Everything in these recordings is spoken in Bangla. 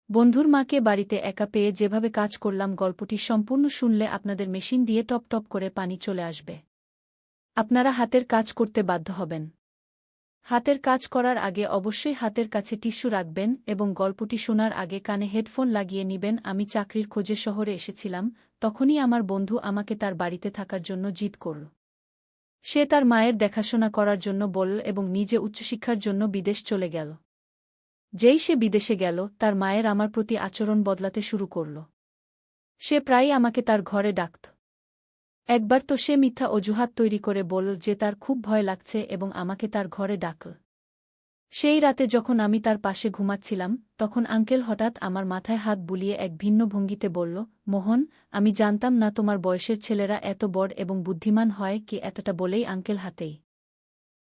বন্ধুর মাকে বাড়িতে একা পেয়ে যেভাবে কাজ করলাম গল্পটি সম্পূর্ণ শুনলে আপনাদের মেশিন দিয়ে টপ টপ করে পানি চলে আসবে। আপনারা হাতের কাজ করতে বাধ্য হবেন। হাতের কাজ করার আগে অবশ্যই হাতের কাছে টিস্যু রাখবেন এবং গল্পটি শোনার আগে কানে হেডফোন লাগিয়ে নিবেন। আমি চাকরির খোঁজে শহরে এসেছিলাম, তখনই আমার বন্ধু আমাকে তার বাড়িতে থাকার জন্য জিদ করল। সে তার মায়ের দেখাশোনা করার জন্য বলল এবং নিজে উচ্চশিক্ষার জন্য বিদেশ চলে গেল। যেই সে বিদেশে গেল, তার মায়ের আমার প্রতি আচরণ বদলাতে শুরু করল। সে প্রায়ই আমাকে তার ঘরে ডাকত। একবার তো সে মিথ্যা অজুহাত তৈরি করে বলল যে তার খুব ভয় লাগছে এবং আমাকে তার ঘরে ডাকল। সেই রাতে যখন আমি তার পাশে ঘুমাচ্ছিলাম, তখন আঙ্কেল হঠাৎ আমার মাথায় হাত বুলিয়ে এক ভিন্ন ভঙ্গিতে বলল, মোহন, আমি জানতাম না তোমার বয়সের ছেলেরা এত বড় এবং বুদ্ধিমান হয় কি। এতটা বলেই আঙ্কেল হাতেই।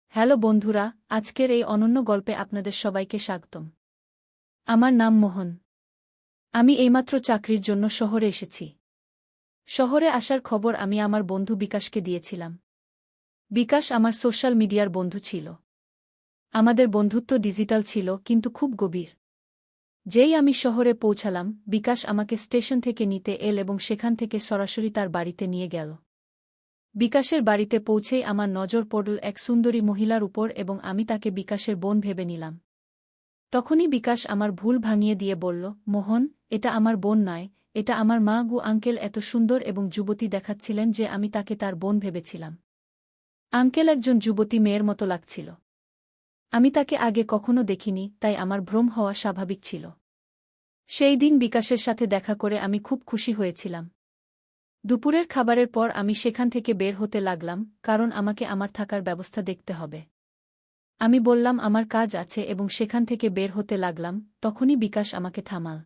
হ্যালো বন্ধুরা, আজকের এই অনন্য গল্পে আপনাদের সবাইকে স্বাগতম। আমার নাম মোহন। আমি এইমাত্র চাকরির জন্য শহরে এসেছি। শহরে আসার খবর আমি আমার বন্ধু বিকাশকে দিয়েছিলাম। বিকাশ আমার সোশ্যাল মিডিয়ার বন্ধু ছিল। আমাদের বন্ধুত্ব ডিজিটাল ছিল, কিন্তু খুব গভীর। যেই আমি শহরে পৌঁছালাম, বিকাশ আমাকে স্টেশন থেকে নিতে এল এবং সেখান থেকে সরাসরি তার বাড়িতে নিয়ে গেল। বিকাশের বাড়িতে পৌঁছেই আমার নজর পড়ল এক সুন্দরী মহিলার উপর এবং আমি তাকে বিকাশের বোন ভেবে নিলাম। তখনই বিকাশ আমার ভুল ভাঙিয়ে দিয়ে বলল, মোহন, এটা আমার বোন নয়, এটা আমার মা গু। আঙ্কেল এত সুন্দর এবং যুবতী দেখাচ্ছিলেন যে আমি তাকে তার বোন ভেবেছিলাম। আঙ্কেল একজন যুবতী মেয়ের মতো লাগছিল। আমি তাকে আগে কখনো দেখিনি, তাই আমার ভ্রম হওয়া স্বাভাবিক ছিল। সেই দিন বিকাশের সাথে দেখা করে আমি খুব খুশি হয়েছিলাম। দুপুরের খাবারের পর আমি সেখান থেকে বের হতে লাগলাম, কারণ আমাকে আমার থাকার ব্যবস্থা দেখতে হবে। আমি বললাম আমার কাজ আছে এবং সেখান থেকে বের হতে লাগলাম, তখনই বিকাশ আমাকে থামাল।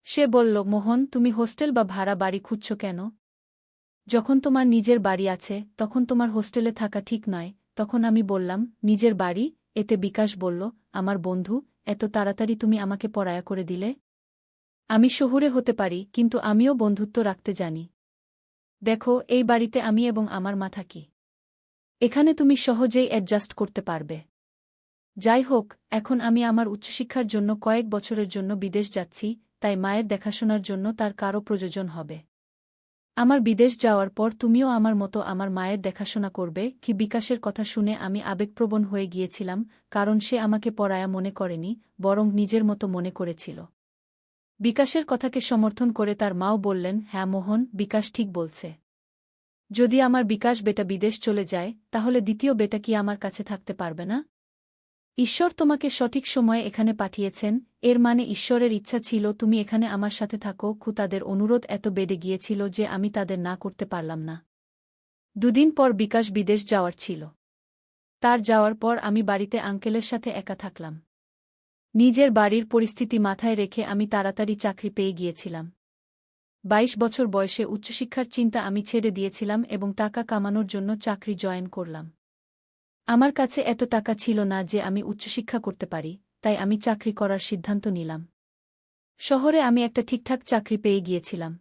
সে বলল, মোহন, তুমি হোস্টেল বা ভাড়া বাড়ি খুঁজছ কেন? যখন তোমার নিজের বাড়ি আছে তখন তোমার হোস্টেলে থাকা ঠিক নয়। তখন আমি বললাম, নিজের বাড়ি? এতে বিকাশ বলল, আমার বন্ধু, এত তাড়াতাড়ি তুমি আমাকে পরায়া করে দিলে? আমি শহুরে হতে পারি, কিন্তু আমিও বন্ধুত্ব রাখতে জানি। দেখো, এই বাড়িতে আমি এবং আমার মা থাকি। এখানে তুমি সহজেই অ্যাডজাস্ট করতে পারবে। যাই হোক, এখন আমি আমার উচ্চশিক্ষার জন্য কয়েক বছরের জন্য বিদেশ যাচ্ছি, তাই মায়ের দেখাশোনার জন্য তার কারও প্রয়োজন হবে। আমার বিদেশ যাওয়ার পর তুমিও আমার মতো আমার মায়ের দেখাশোনা করবে কি? বিকাশের কথা শুনে আমি আবেগপ্রবণ হয়ে গিয়েছিলাম, কারণ সে আমাকে পরায়া মনে করেনি, বরং নিজের মতো মনে করেছিল। বিকাশের কথাকে সমর্থন করে তার মাও বললেন, হ্যাঁ মোহন, বিকাশ ঠিক বলছে। যদি আমার বিকাশ বেটা বিদেশ চলে যায়, তাহলে দ্বিতীয় বেটা কি আমার কাছে থাকতে পারবে না? ঈশ্বর তোমাকে সঠিক সময়ে এখানে পাঠিয়েছেন, এর মানে ঈশ্বরের ইচ্ছা ছিল তুমি এখানে আমার সাথে থাকো। তাদের অনুরোধ এত বেড়ে গিয়েছিল যে আমি তাদের না করতে পারলাম না। দুদিন পর বিকাশ বিদেশ যাওয়ার ছিল। তার যাওয়ার পর আমি বাড়িতে আঙ্কেলের সাথে একা থাকলাম। নিজের বাড়ির পরিস্থিতি মাথায় রেখে আমি তাড়াতাড়ি চাকরি পেয়ে গিয়েছিলাম। 22 বছর বয়সে উচ্চশিক্ষার চিন্তা আমি ছেড়ে দিয়েছিলাম এবং টাকা কামানোর জন্য চাকরি জয়েন করলাম। আমার কাছে এত টাকা ছিল না যে আমি উচ্চশিক্ষা করতে পারি, তাই আমি চাকরি করার সিদ্ধান্ত নিলাম। শহরে আমি একটা ঠিকঠাক চাকরি পেয়ে গিয়েছিলাম।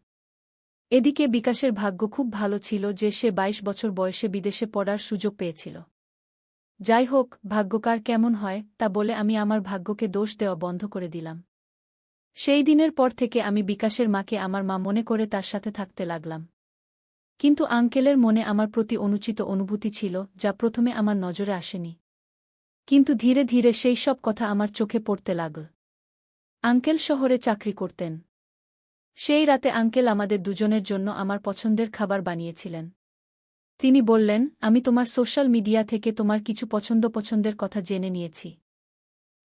এদিকে বিকাশের ভাগ্য খুব ভালো ছিল যে সে 22 বছর বয়সে বিদেশে পড়ার সুযোগ পেয়েছিল। যাই হোক, ভাগ্য কার কেমন হয় তা বলে আমি আমার ভাগ্যকে দোষ দেওয়া বন্ধ করে দিলাম। সেই দিনের পর থেকে আমি বিকাশের মাকে আমার মা মনে করে তার সাথে থাকতে লাগলাম। কিন্তু আঙ্কেলের মনে আমার প্রতি অনুচিত অনুভূতি ছিল, যা প্রথমে আমার নজরে আসেনি। কিন্তু ধীরে ধীরে সেই সব কথা আমার চোখে পড়তে লাগল। আঙ্কেল শহরে চাকরি করতেন। সেই রাতে আঙ্কেল আমাদের দুজনের জন্য আমার পছন্দের খাবার বানিয়েছিলেন। তিনি বললেন, আমি তোমার সোশ্যাল মিডিয়া থেকে তোমার কিছু পছন্দের কথা জেনে নিয়েছি।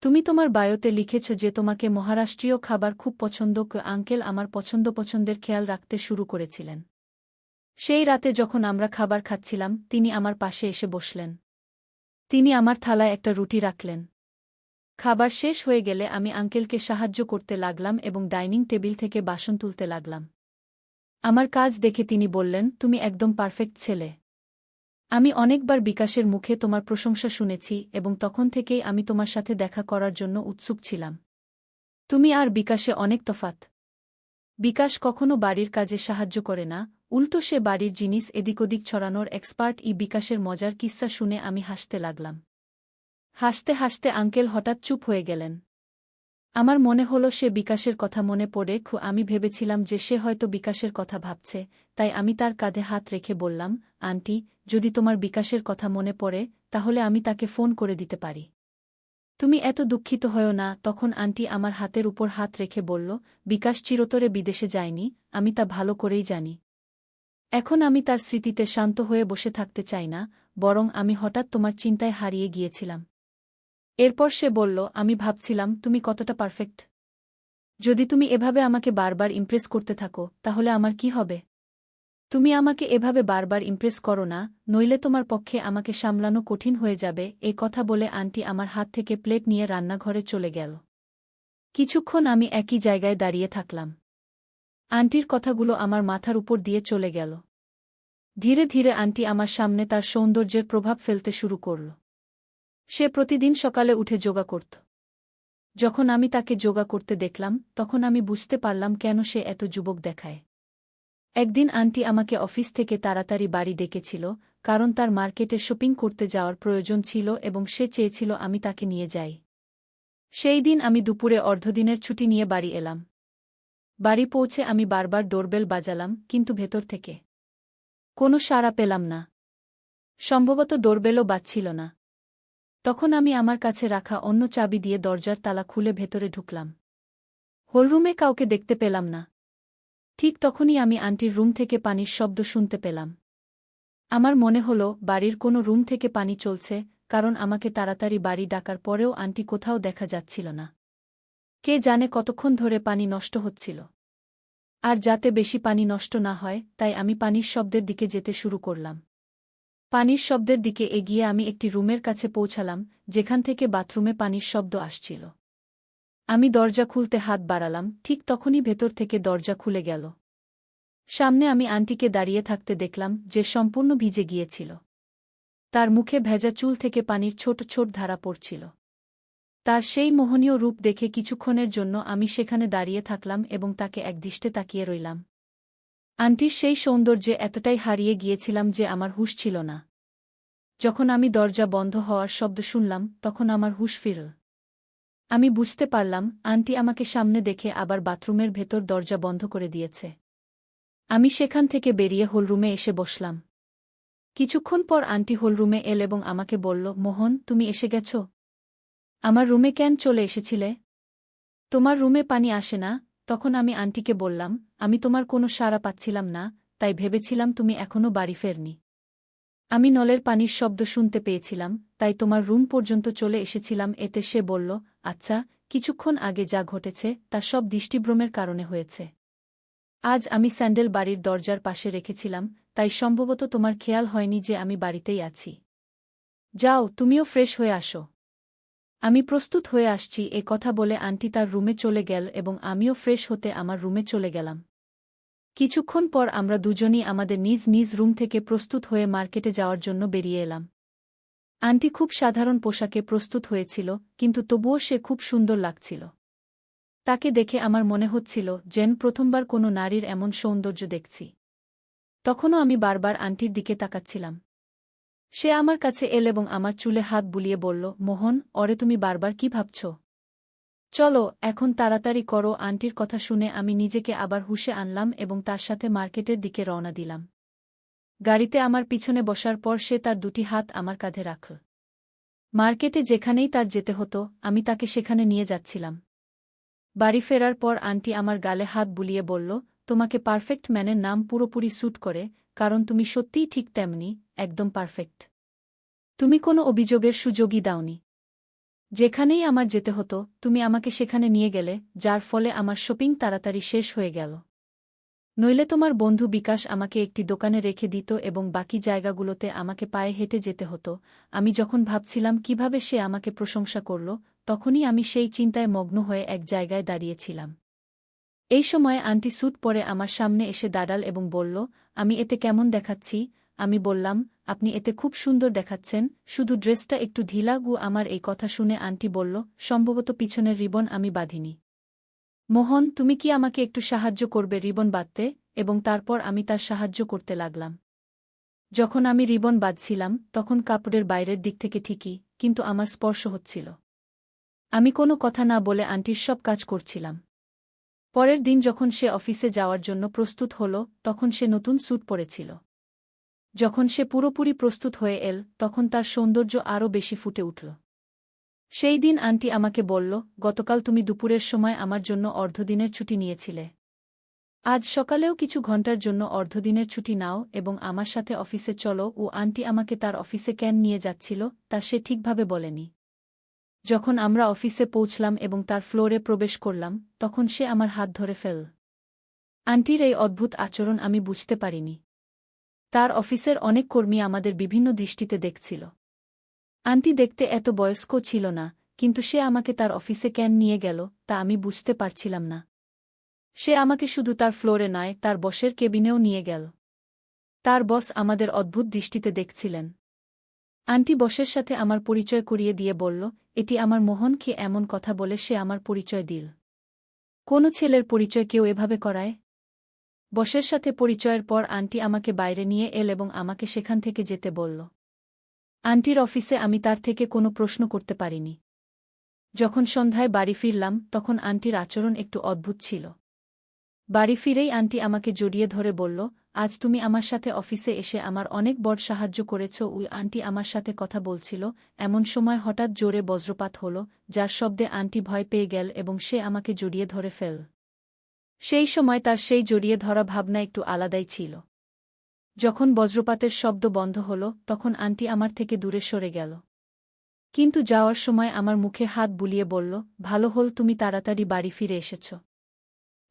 তুমি তোমার বায়োতে লিখেছ যে তোমাকে মহারাষ্ট্রীয় খাবার খুব পছন্দ। আঙ্কেল আমার পছন্দের খেয়াল রাখতে শুরু করেছিলেন। সেই রাতে যখন আমরা খাবার খাচ্ছিলাম, তিনি আমার পাশে এসে বসলেন। তিনি আমার থালায় একটা রুটি রাখলেন। খাবার শেষ হয়ে গেলে আমি আঙ্কেলকে সাহায্য করতে লাগলাম এবং ডাইনিং টেবিল থেকে বাসন তুলতে লাগলাম। আমার কাজ দেখে তিনি বললেন, তুমি একদম পারফেক্ট ছেলে। আমি অনেকবার বিকাশের মুখে তোমার প্রশংসা শুনেছি এবং তখন থেকেই আমি তোমার সাথে দেখা করার জন্য উৎসুক ছিলাম। তুমি আর বিকাশে অনেক তফাৎ। বিকাশ কখনো বাড়ির কাজে সাহায্য করে না, উল্টো সে বাড়ির জিনিস এদিক ওদিক ছড়ানোর এক্সপার্ট। বিকাশের মজার কিস্সা শুনে আমি হাসতে লাগলাম। হাসতে হাসতে আঙ্কেল হঠাৎ চুপ হয়ে গেলেন। আমার মনে হলো সে বিকাশের কথা মনে পড়ে আমি ভেবেছিলাম যে সে হয়তো বিকাশের কথা ভাবছে, তাই আমি তার কাঁধে হাত রেখে বললাম, আন্টি, যদি তোমার বিকাশের কথা মনে পড়ে তাহলে আমি তাকে ফোন করে দিতে পারি। তুমি এত দুঃখিত হয়ো না। তখন আন্টি আমার হাতের উপর হাত রেখে বলল, বিকাশ চিরতরে বিদেশে যায়নি, আমি তা ভালো করেই জানি। এখন আমি তার স্মৃতিতে শান্ত হয়ে বসে থাকতে চাই না, বরং আমি হঠাৎ তোমার চিন্তায় হারিয়ে গিয়েছিলাম। এরপর সে বলল, আমি ভাবছিলাম তুমি কতটা পারফেক্ট। যদি তুমি এভাবে আমাকে বারবার ইমপ্রেস করতে থাকো তাহলে আমার কি হবে? তুমি আমাকে এভাবে বারবার ইমপ্রেস করো না, নইলে তোমার পক্ষে আমাকে সামলানো কঠিন হয়ে যাবে। এ কথা বলে আন্টি আমার হাত থেকে প্লেট নিয়ে রান্নাঘরে চলে গেল। কিছুক্ষণ আমি একই জায়গায় দাঁড়িয়ে থাকলাম। আন্টির কথাগুলো আমার মাথার উপর দিয়ে চলে গেল। ধীরে ধীরে আন্টি আমার সামনে তার সৌন্দর্যের প্রভাব ফেলতে শুরু করল। সে প্রতিদিন সকালে উঠে যোগা করত। যখন আমি তাকে যোগা করতে দেখলাম তখন আমি বুঝতে পারলাম কেন সে এত যুবক দেখায়। একদিন আন্টি আমাকে অফিস থেকে তাড়াতাড়ি বাড়ি ডেকেছিল, কারণ তার মার্কেটে শপিং করতে যাওয়ার প্রয়োজন ছিল এবং সে চেয়েছিল আমি তাকে নিয়ে যাই। সেই দিন আমি দুপুরে অর্ধদিনের ছুটি নিয়ে বাড়ি এলাম। বাড়ি পৌঁছে আমি বারবার ডোরবেল বাজালাম, কিন্তু ভেতর থেকে কোনো সাড়া পেলাম না। সম্ভবত ডোরবেলও বাজছিল না। তখন আমি আমার কাছে রাখা অন্য চাবি দিয়ে দরজার তালা খুলে ভেতরে ঢুকলাম। হলরুমে কাউকে দেখতে পেলাম না। ঠিক তখনই আমি আন্টির রুম থেকে পানির শব্দ শুনতে পেলাম। আমার মনে হল বাড়ির কোনো রুম থেকে পানি চলছে, কারণ আমাকে তাড়াতাড়ি বাড়ি ডাকার পরেও আন্টি কোথাও দেখা যাচ্ছিল না। কে জানে কতক্ষণ ধরে পানি নষ্ট হচ্ছিল। আর যাতে বেশি পানি নষ্ট না হয় তাই আমি পানির শব্দের দিকে যেতে শুরু করলাম। পানির শব্দের দিকে এগিয়ে আমি একটি রুমের কাছে পৌঁছালাম, যেখান থেকে বাথরুমে পানির শব্দ আসছিল। আমি দরজা খুলতে হাত বাড়ালাম, ঠিক তখনই ভেতর থেকে দরজা খুলে গেল। সামনে আমি আন্টিকে দাঁড়িয়ে থাকতে দেখলাম, যে সম্পূর্ণ ভিজে গিয়েছিল। তার মুখে ভেজা চুল থেকে পানির ছোট ছোট ধারা পড়ছিল। তার সেই মোহনীয় রূপ দেখে কিছুক্ষণের জন্য আমি সেখানে দাঁড়িয়ে থাকলাম এবং তাকে একদৃষ্টে তাকিয়ে রইলাম। আন্টির সেই সৌন্দর্যে এতটাই হারিয়ে গিয়েছিলাম যে আমার হুঁশ ছিল না। যখন আমি দরজা বন্ধ হওয়ার শব্দ শুনলাম তখন আমার হুঁশ ফিরল। আমি বুঝতে পারলাম আন্টি আমাকে সামনে দেখে আবার বাথরুমের ভেতর দরজা বন্ধ করে দিয়েছে। আমি সেখান থেকে বেরিয়ে হলরুমে এসে বসলাম। কিছুক্ষণ পর আন্টি হলরুমে এল এবং আমাকে বলল, মোহন, তুমি এসে গেছ? আমার রুমে কেন চলে এসেছিলে? তোমার রুমে পানি আসে না? তখন আমি আন্টিকে বললাম, আমি তোমার কোনো সাড়া পাচ্ছিলাম না, তাই ভেবেছিলাম তুমি এখনও বাড়ি ফেরনি। আমি নলের পানির শব্দ শুনতে পেয়েছিলাম, তাই তোমার রুম পর্যন্ত চলে এসেছিলাম। এতে সে বলল, আচ্ছা, কিছুক্ষণ আগে যা ঘটেছে তা সব দৃষ্টিভ্রমের কারণে হয়েছে। আজ আমি স্যান্ডেল বাড়ির দরজার পাশে রেখেছিলাম, তাই সম্ভবত তোমার খেয়াল হয়নি যে আমি বাড়িতেই আছি। যাও, তুমিও ফ্রেশ হয়ে আসো। আমি প্রস্তুত হয়ে আসছি। এ কথা বলে আন্টি তার রুমে চলে গেল এবং আমিও ফ্রেশ হতে আমার রুমে চলে গেলাম। কিছুক্ষণ পর আমরা দুজনই আমাদের নিজ নিজ রুম থেকে প্রস্তুত হয়ে মার্কেটে যাওয়ার জন্য বেরিয়ে এলাম। আন্টি খুব সাধারণ পোশাকে প্রস্তুত হয়েছিল, কিন্তু তবুও সে খুব সুন্দর লাগছিল। তাকে দেখে আমার মনে হচ্ছিল যেন প্রথমবার কোনো নারীর এমন সৌন্দর্য দেখছি। তখনও আমি বারবার আন্টির দিকে তাকাচ্ছিলাম। সে আমার কাছে এল এবং আমার চুলে হাত বুলিয়ে বলল, মোহন, ওরে তুমি বারবার কি ভাবছ? চলো, এখন তাড়াতাড়ি করো। আন্টির কথা শুনে আমি নিজেকে আবার হুঁশে আনলাম এবং তার সাথে মার্কেটের দিকে রওনা দিলাম। গাড়িতে আমার পিছনে বসার পর সে তার দুটি হাত আমার কাঁধে রাখল। মার্কেটে যেখানেই তার যেতে হতো আমি তাকে সেখানে নিয়ে যাচ্ছিলাম। বাড়ি ফেরার পর আন্টি আমার গালে হাত বুলিয়ে বলল, তোমাকে পারফেক্ট ম্যানের নাম পুরোপুরি স্যুট করে, কারণ তুমি সত্যিই ঠিক তেমনি, একদম পারফেক্ট। তুমি কোনো অভিযোগের সুযোগই দাওনি। যেখানেই আমার যেতে হতো তুমি আমাকে সেখানে নিয়ে গেলে, যার ফলে আমার শপিং তাড়াতাড়ি শেষ হয়ে গেল। নইলে তোমার বন্ধু বিকাশ আমাকে একটি দোকানে রেখে দিত এবং বাকি জায়গাগুলোতে আমাকে পায়ে হেঁটে যেতে হতো। আমি যখন ভাবছিলাম কিভাবে সে আমাকে প্রশংসা করল, তখনই আমি সেই চিন্তায় মগ্ন হয়ে এক জায়গায় দাঁড়িয়েছিলাম। এই সময় আন্টি স্যুট পরে আমার সামনে এসে দাঁড়াল এবং বলল, আমি এতে কেমন দেখাচ্ছি? আমি বললাম, আপনি এতে খুব সুন্দর দেখাচ্ছেন, শুধু ড্রেসটা একটু ঢিলা। আমার এই কথা শুনে আন্টি বলল, সম্ভবত পিছনের রিবন আমি বাঁধিনি। মোহন, তুমি কি আমাকে একটু সাহায্য করবে রিবন বাঁধতে? এবং তারপর আমি তার সাহায্য করতে লাগলাম। যখন আমি রিবন বাঁধছিলাম তখন কাপড়ের বাইরের দিক থেকে ঠিকই, কিন্তু আমার স্পর্শ হচ্ছিল। আমি কোনো কথা না বলে আন্টির সব কাজ করছিলাম। পরের দিন যখন সে অফিসে যাওয়ার জন্য প্রস্তুত হল, তখন সে নতুন স্যুট পরেছিল। যখন সে পুরোপুরি প্রস্তুত হয়ে এল, তখন তার সৌন্দর্য আরও বেশি ফুটে উঠল। সেই দিন আন্টি আমাকে বলল, গতকাল তুমি দুপুরের সময় আমার জন্য অর্ধদিনের ছুটি নিয়েছিলে। আজ সকালেও কিছু ঘন্টার জন্য অর্ধদিনের ছুটি নাও এবং আমার সাথে অফিসে চলো। ও আন্টি আমাকে তার অফিসে কেন নিয়ে যাচ্ছিল তা সে ঠিকভাবে বলেনি। যখন আমরা অফিসে পৌঁছলাম এবং তার ফ্লোরে প্রবেশ করলাম, তখন সে আমার হাত ধরে ফেল। আন্টির এই অদ্ভুত আচরণ আমি বুঝতে পারিনি। তার অফিসের অনেক কর্মী আমাদের বিভিন্ন দৃষ্টিতে দেখছিল। আন্টি দেখতে এত বয়স্ক ছিল না, কিন্তু সে আমাকে তার অফিসে কেন নিয়ে গেল তা আমি বুঝতে পারছিলাম না। সে আমাকে শুধু তার ফ্লোরে নয়, তার বসের কেবিনেও নিয়ে গেল। তার বস আমাদের অদ্ভুত দৃষ্টিতে দেখছিলেন। আন্টি বসের সাথে আমার পরিচয় করিয়ে দিয়ে বলল, এটি আমার মোহন। কি এমন কথা বলে সে আমার পরিচয় দিল? কোনো ছেলের পরিচয় কেউ এভাবে করায়? বসের সাথে পরিচয়ের পর আন্টি আমাকে বাইরে নিয়ে এল এবং আমাকে সেখান থেকে যেতে বলল। আন্টির অফিসে আমি তার থেকে কোনো প্রশ্ন করতে পারিনি। যখন সন্ধ্যায় বাড়ি ফিরলাম, তখন আন্টির আচরণ একটু অদ্ভুত ছিল। বাড়ি ফিরেই আন্টি আমাকে জড়িয়ে ধরে বলল, আজ তুমি আমার সাথে অফিসে এসে আমার অনেক বড় সাহায্য করেছ। ওই আন্টি আমার সাথে কথা বলছিল, এমন সময় হঠাৎ জোরে বজ্রপাত হল, যার শব্দে আন্টি ভয় পেয়ে গেল এবং সে আমাকে জড়িয়ে ধরে ফেল। সেই সময় তার সেই জড়িয়ে ধরা ভাবনা একটু আলাদাই ছিল। যখন বজ্রপাতের শব্দ বন্ধ হল, তখন আন্টি আমার থেকে দূরে সরে গেল। কিন্তু যাওয়ার সময় আমার মুখে হাত বুলিয়ে বলল, ভালো হল তুমি তাড়াতাড়ি বাড়ি ফিরে এসেছ।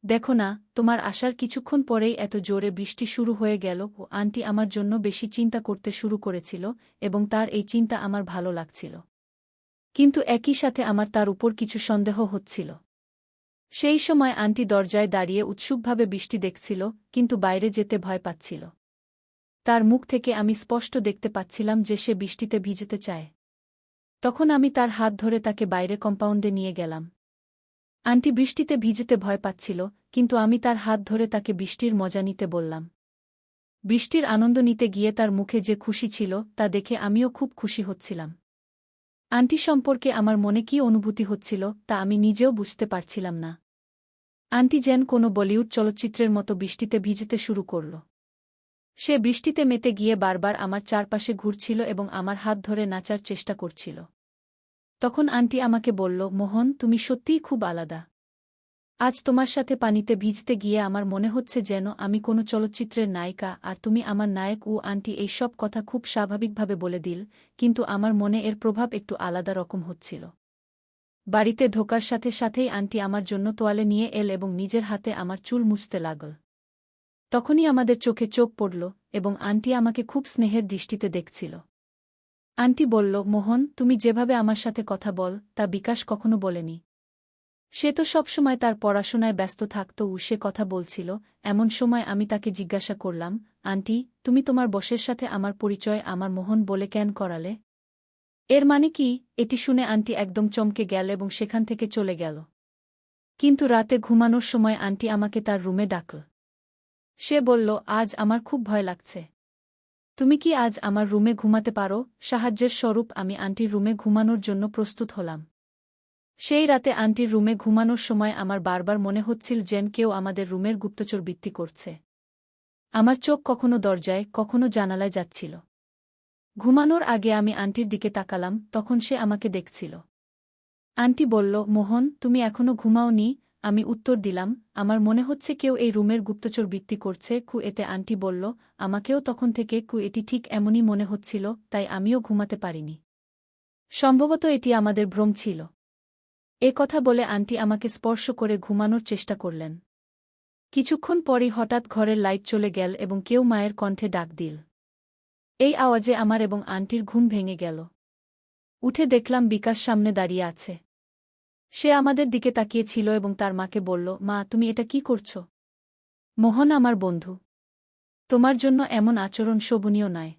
দেখো না, তোমার আসার কিছুক্ষণ পরেই এত জোরে বৃষ্টি শুরু হয়ে গেল। ও আন্টি আমার জন্য বেশি চিন্তা করতে শুরু করেছিল এবং তার এই চিন্তা আমার ভালো লাগছিল। কিন্তু একই সাথে আমার তার উপর কিছু সন্দেহ হচ্ছিল। সেই সময় আন্টি দরজায় দাঁড়িয়ে উৎসুকভাবে বৃষ্টি দেখছিল, কিন্তু বাইরে যেতে ভয় পাচ্ছিল। তার মুখ থেকে আমি স্পষ্ট দেখতে পাচ্ছিলাম যে সে বৃষ্টিতে ভিজতে চায়। তখন আমি তার হাত ধরে তাকে বাইরে কম্পাউন্ডে নিয়ে গেলাম। আন্টি বৃষ্টিতে ভিজতে ভয় পাচ্ছিল, কিন্তু আমি তার হাত ধরে তাকে বৃষ্টির মজা নিতে বললাম। বৃষ্টির আনন্দ নিতে গিয়ে তার মুখে যে খুশি ছিল তা দেখে আমিও খুব খুশি হচ্ছিলাম। আন্টি সম্পর্কে আমার মনে কী অনুভূতি হচ্ছিল তা আমি নিজেও বুঝতে পারছিলাম না। আন্টি যেন কোনো বলিউড চলচ্চিত্রের মতো বৃষ্টিতে ভিজতে শুরু করল। সে বৃষ্টিতে মেতে গিয়ে বারবার আমার চারপাশে ঘুরছিল এবং আমার হাত ধরে নাচার চেষ্টা করছিল। তখন আন্টি আমাকে বলল, মোহন, তুমি সত্যিই খুব আলাদা। আজ তোমার সাথে পানিতে ভিজতে গিয়ে আমার মনে হচ্ছে যেন আমি কোনো চলচ্চিত্রের নায়িকা আর তুমি আমার নায়ক। ও আন্টি এই সব কথা খুব স্বাভাবিকভাবে বলে দিল, কিন্তু আমার মনে এর প্রভাব একটু আলাদা রকম হচ্ছিল। বাড়িতে ঢোকার সাথে সাথেই আন্টি আমার জন্য তোয়ালে নিয়ে এল এবং নিজের হাতে আমার চুল মুছতে লাগল। তখনই আমাদের চোখে চোখ পড়ল এবং আন্টি আমাকে খুব স্নেহের দৃষ্টিতে দেখছিল। আন্টি বলল, মোহন, তুমি যেভাবে আমার সাথে কথা বল তা বিকাশ কখনো বলেনি। সে তো সবসময় তার পড়াশোনায় ব্যস্ত থাকত। সে কথা বলছিল। এমন সময় আমি তাকে জিজ্ঞাসা করলাম, আন্টি, তুমি তোমার বসের সাথে আমার পরিচয় আমার মোহন বলে কেন করালে? এর মানে কি? এটি শুনে আন্টি একদম চমকে গেল এবং সেখান থেকে চলে গেল। কিন্তু রাতে ঘুমানোর সময় আন্টি আমাকে তার রুমে ডাকল। সে বলল, আজ আমার খুব ভয় লাগছে। তুমি কি আজ আমার রুমে ঘুমাতে পারো? সাহায্যের স্বরূপ আমি আন্টির রুমে ঘুমানোর জন্য প্রস্তুত হলাম। সেই রাতে আন্টির রুমে ঘুমানোর সময় আমার বারবার মনে হচ্ছিল যেন কেউ আমাদের রুমের গুপ্তচরবৃত্তি করছে। আমার চোখ কখনো দরজায়, কখনো জানালায় যাচ্ছিল। ঘুমানোর আগে আমি আন্টির দিকে তাকালাম, তখন সে আমাকে দেখছিল। আন্টি বলল, মোহন, তুমি এখনো ঘুমাওনি? আমি উত্তর দিলাম, আমার মনে হচ্ছে কেউ এই রুমের গুপ্তচরবৃত্তি করছে। এতে আন্টি বলল, আমাকেও তখন থেকে এটি ঠিক এমনই মনে হচ্ছিল, তাই আমিও ঘুমাতে পারিনি। সম্ভবত এটি আমাদের ভ্রম ছিল। এ কথা বলে আন্টি আমাকে স্পর্শ করে ঘুমানোর চেষ্টা করলেন। কিছুক্ষণ পরই হঠাৎ ঘরের লাইট চলে গেল এবং কেউ মায়ের কণ্ঠে ডাক দিল। এই আওয়াজে আমার এবং আন্টির ঘুম ভেঙে গেল। উঠে দেখলাম বিকাশ সামনে দাঁড়িয়ে আছে। সে আমাদের দিকে তাকিয়েছিল এবং তার মাকে বলল, মা, তুমি এটা কি করছ? মোহন আমার বন্ধু। তোমার জন্য এমন আচরণ শোভনীয় নয়।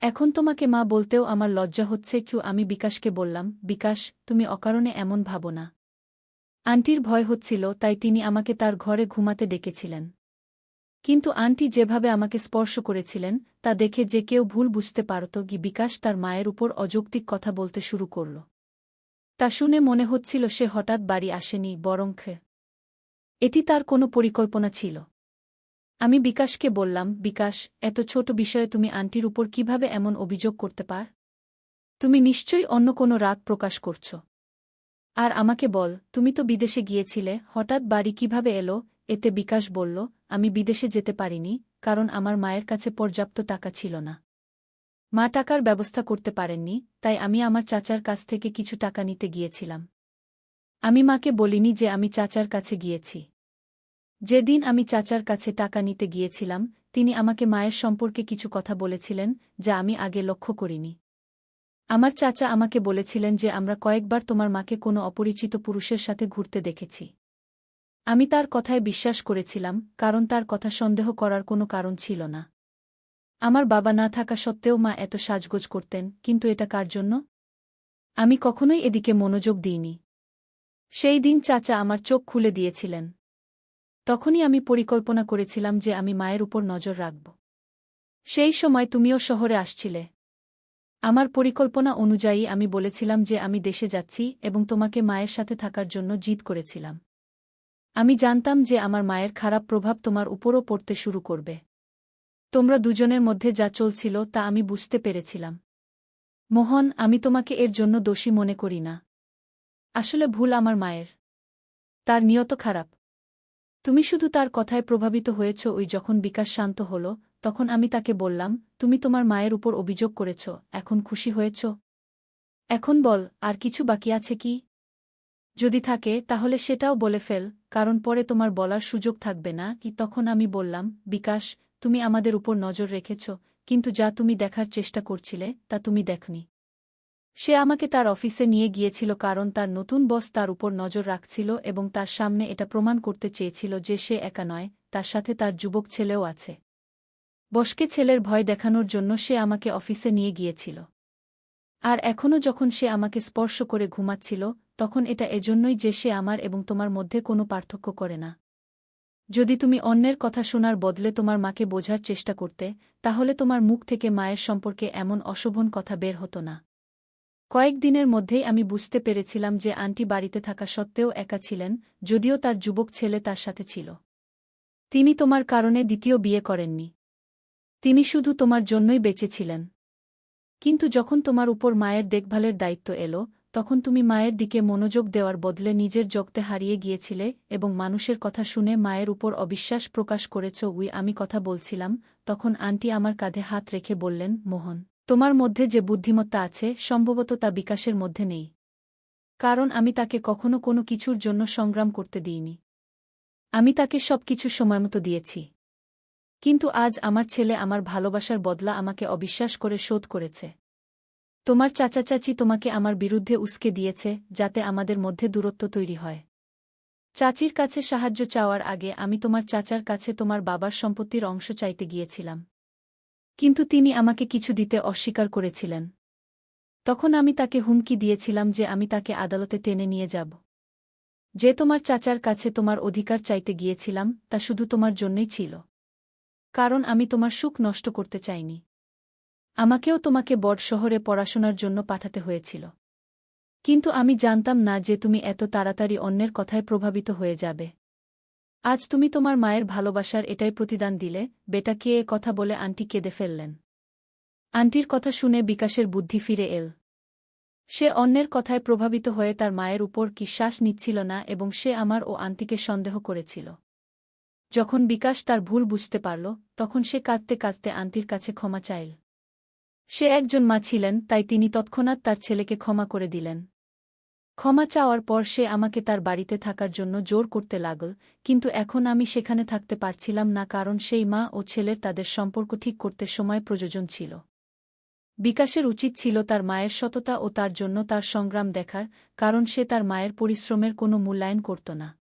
এখন তোমাকে মা বলতেও আমার লজ্জা হচ্ছে। আমি বিকাশকে বললাম, বিকাশ, তুমি অকারণে এমন ভাবো না। আন্টির ভয় হচ্ছিল, তাই তিনি আমাকে তার ঘরে ঘুমাতে ডেকেছিলেন। কিন্তু আন্টি যেভাবে আমাকে স্পর্শ করেছিলেন তা দেখে যে কেউ ভুল বুঝতে পারত। বিকাশ তার মায়ের উপর অযৌক্তিক কথা বলতে শুরু করল। তা শুনে মনে হচ্ছিল সে হঠাৎ বাড়ি আসেনি, বরং এটি তার কোনো পরিকল্পনা ছিল। আমি বিকাশকে বললাম, বিকাশ, এত ছোট বিষয়ে তুমি আন্টির উপর কিভাবে এমন অভিযোগ করতে পার? তুমি নিশ্চয়ই অন্য কোনো রাগ প্রকাশ করছ। আর আমাকে বল, তুমি তো বিদেশে গিয়েছিলে, হঠাৎ বাড়ি কিভাবে এলো? এতে বিকাশ বলল, আমি বিদেশে যেতে পারিনি, কারণ আমার মায়ের কাছে পর্যাপ্ত টাকা ছিল না। মা টাকার ব্যবস্থা করতে পারেননি, তাই আমি আমার চাচার কাছ থেকে কিছু টাকা নিতে গিয়েছিলাম। আমি মাকে বলিনি যে আমি চাচার কাছে গিয়েছি। যেদিন আমি চাচার কাছে টাকা নিতে গিয়েছিলাম, তিনি আমাকে মায়ের সম্পর্কে কিছু কথা বলেছিলেন, যা আমি আগে লক্ষ্য করিনি। আমার চাচা আমাকে বলেছিলেন যে আমরা কয়েকবার তোমার মাকে কোনো অপরিচিত পুরুষের সাথে ঘুরতে দেখেছি। আমি তার কথায় বিশ্বাস করেছিলাম, কারণ তার কথা সন্দেহ করার কোনো কারণ ছিল না। আমার বাবা না থাকা সত্ত্বেও মা এত সাজগোজ করতেন, কিন্তু এটা কার জন্য? আমি কখনোই এদিকে মনোযোগ দিইনি। সেই দিন চাচা আমার চোখ খুলে দিয়েছিলেন। তখনই আমি পরিকল্পনা করেছিলাম যে আমি মায়ের উপর নজর রাখব। সেই সময় তুমিও শহরে আসছিলে। আমার পরিকল্পনা অনুযায়ী আমি বলেছিলাম যে আমি দেশে যাচ্ছি এবং তোমাকে মায়ের সাথে থাকার জন্য জিদ করেছিলাম। আমি জানতাম যে আমার মায়ের খারাপ প্রভাব তোমার উপরও পড়তে শুরু করবে। তোমরা দুজনের মধ্যে যা চলছিল তা আমি বুঝতে পেরেছিলাম। মোহন, আমি তোমাকে এর জন্য দোষী মনে করি না। আসলে ভুল আমার মায়ের। তার নিয়ত খারাপ। তুমি শুধু তার কথায় প্রভাবিত হয়েছ। যখন বিকাশ শান্ত হল, তখন আমি তাকে বললাম, তুমি তোমার মায়ের উপর অভিযোগ করেছ, এখন খুশি হয়েছ? এখন বল, আর কিছু বাকি আছে কি? যদি থাকে তাহলে সেটাও বলে ফেল, কারণ পরে তোমার বলার সুযোগ থাকবে না। তখন আমি বললাম, বিকাশ, তুমি আমাদের উপর নজর রেখেছ, কিন্তু যা তুমি দেখার চেষ্টা করছিলে তা তুমি দেখনি। সে আমাকে তার অফিসে নিয়ে গিয়েছিল কারণ তার নতুন বস তার উপর নজর রাখছিল এবং তার সামনে এটা প্রমাণ করতে চেয়েছিল যে সে একা নয়, তার সাথে তার যুবক ছেলেও আছে। বসকে ছেলের ভয় দেখানোর জন্য সে আমাকে অফিসে নিয়ে গিয়েছিল। আর এখনও যখন সে আমাকে স্পর্শ করে ঘুমাচ্ছিল, তখন এটা এজন্যই যে সে আমার এবং তোমার মধ্যে কোনো পার্থক্য করে না। যদি তুমি অন্যের কথা শোনার বদলে তোমার মাকে বোঝার চেষ্টা করতে, তাহলে তোমার মুখ থেকে মায়ের সম্পর্কে এমন অশোভন কথা বের হতো না। কয়েকদিনের মধ্যেই আমি বুঝতে পেরেছিলাম যে আন্টি বাড়িতে থাকা সত্ত্বেও একা ছিলেন, যদিও তার যুবক ছেলে তার সাথে ছিল। তিনি তোমার কারণে দ্বিতীয় বিয়ে করেননি। তিনি শুধু তোমার জন্যই বেঁচে ছিলেন। কিন্তু যখন তোমার উপর মায়ের দেখভালের দায়িত্ব এলো, তখন তুমি মায়ের দিকে মনোযোগ দেওয়ার বদলে নিজের জগতে হারিয়ে গিয়েছিলে এবং মানুষের কথা শুনে মায়ের উপর অবিশ্বাস প্রকাশ করেছ। আমি কথা বলছিলাম, তখন আন্টি আমার কাঁধে হাত রেখে বললেন, মোহন, তোমার মধ্যে যে বুদ্ধিমত্তা আছে সম্ভবত তা বিকাশের মধ্যে নেই। কারণ আমি তাকে কখনো কোনো কিছুর জন্য সংগ্রাম করতে দিইনি। আমি তাকে সবকিছু সময়মতো দিয়েছি। কিন্তু আজ আমার ছেলে আমার ভালোবাসার বদলা আমাকে অবিশ্বাস করে শোধ করেছে। তোমার চাচা চাচি তোমাকে আমার বিরুদ্ধে উস্কে দিয়েছে, যাতে আমাদের মধ্যে দূরত্ব তৈরি হয়। চাচির কাছে সাহায্য চাওয়ার আগে আমি তোমার চাচার কাছে তোমার বাবার সম্পত্তির অংশ চাইতে গিয়েছিলাম। কিন্তু তিনি আমাকে কিছু দিতে অস্বীকার করেছিলেন। তখন আমি তাকে হুমকি দিয়েছিলাম যে আমি তাকে আদালতে টেনে নিয়ে যাব। যে তোমার চাচার কাছে তোমার অধিকার চাইতে গিয়েছিলাম তা শুধু তোমার জন্যই ছিল। কারণ আমি তোমার সুখ নষ্ট করতে চাইনি। আমাকেও তোমাকে বড় শহরে পড়াশোনার জন্য পাঠাতে হয়েছিল। কিন্তু আমি জানতাম না যে তুমি এত তাড়াতাড়ি অন্যের কথায় প্রভাবিত হয়ে যাবে। আজ তুমি তোমার মায়ের ভালোবাসার এটাই প্রতিদান দিলে। বেটাকে এ কথা বলে আন্টি কেঁদে ফেললেন। আন্টির কথা শুনে বিকাশের বুদ্ধি ফিরে এল। সে অন্যের কথায় প্রভাবিত হয়ে তার মায়ের উপর কি শ্বাস নিচ্ছিল না এবং সে আমার ও আন্টিকে সন্দেহ করেছিল। যখন বিকাশ তার ভুল বুঝতে পারল, তখন সে কাঁদতে কাঁদতে আন্টির কাছে ক্ষমা চাইল। সে একজন মা ছিলেন, তাই তিনি তৎক্ষণাৎ তার ছেলেকে ক্ষমা করে দিলেন। ক্ষমা চাওয়ার পর সে আমাকে তার বাড়িতে থাকার জন্য জোর করতে লাগল, কিন্তু এখন আমি সেখানে থাকতে পারছিলাম না কারণ সেই মা ও ছেলের তাদের সম্পর্ক ঠিক করতে সময় প্রয়োজন ছিল। বিকাশের উচিত ছিল তার মায়ের সততা ও তার জন্য তার সংগ্রাম দেখার, কারণ সে তার মায়ের পরিশ্রমের কোনো মূল্যায়ন করত না।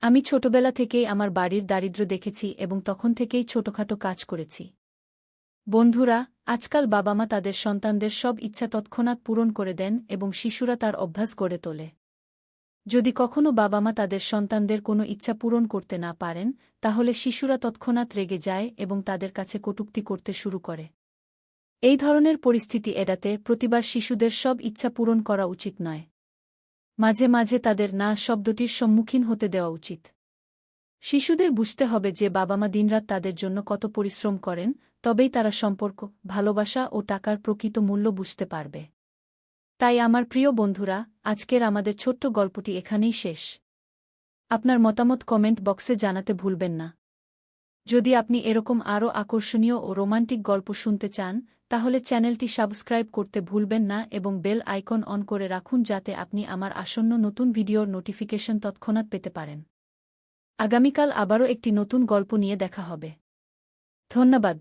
আমি ছোটবেলা থেকেই আমার বাড়ির দারিদ্র্য দেখেছি এবং তখন থেকেই ছোটখাটো কাজ করেছি। বন্ধুরা, আজকাল বাবা-মা তাদের সন্তানদের সব ইচ্ছা তৎক্ষণাৎ পূরণ করে দেন এবং শিশুরা তার অভ্যাস গড়ে তোলে। যদি কখনো বাবা-মা তাদের সন্তানদের কোনো ইচ্ছা পূরণ করতে না পারেন, তাহলে শিশুরা তৎক্ষণাৎ রেগে যায় এবং তাদের কাছে কটূক্তি করতে শুরু করে। এই ধরনের পরিস্থিতি এড়াতে প্রতিবার শিশুদের সব ইচ্ছা পূরণ করা উচিত নয়। মাঝে মাঝে তাদের না শব্দটির সম্মুখীন হতে দেওয়া উচিত। শিশুদের বুঝতে হবে যে বাবা মা দিনরাত তাদের জন্য কত পরিশ্রম করেন, তবেই তারা সম্পর্ক, ভালোবাসা ও টাকার প্রকৃত মূল্য বুঝতে পারবে। তাই আমার প্রিয় বন্ধুরা, আজকের আমাদের ছোট্ট গল্পটি এখানেই শেষ। আপনার মতামত কমেন্ট বক্সে জানাতে ভুলবেন না। যদি আপনি এরকম আরও আকর্ষণীয় ও রোমান্টিক গল্প শুনতে চান, তাহলে চ্যানেলটি সাবস্ক্রাইব করতে ভুলবেন না এবং বেল আইকন অন করে রাখুন যাতে আপনি আমার আসন্ন নতুন ভিডিওর নোটিফিকেশন তৎক্ষণাৎ পেতে পারেন। আগামীকাল আবারও একটি নতুন গল্প নিয়ে দেখা হবে। ধন্যবাদ।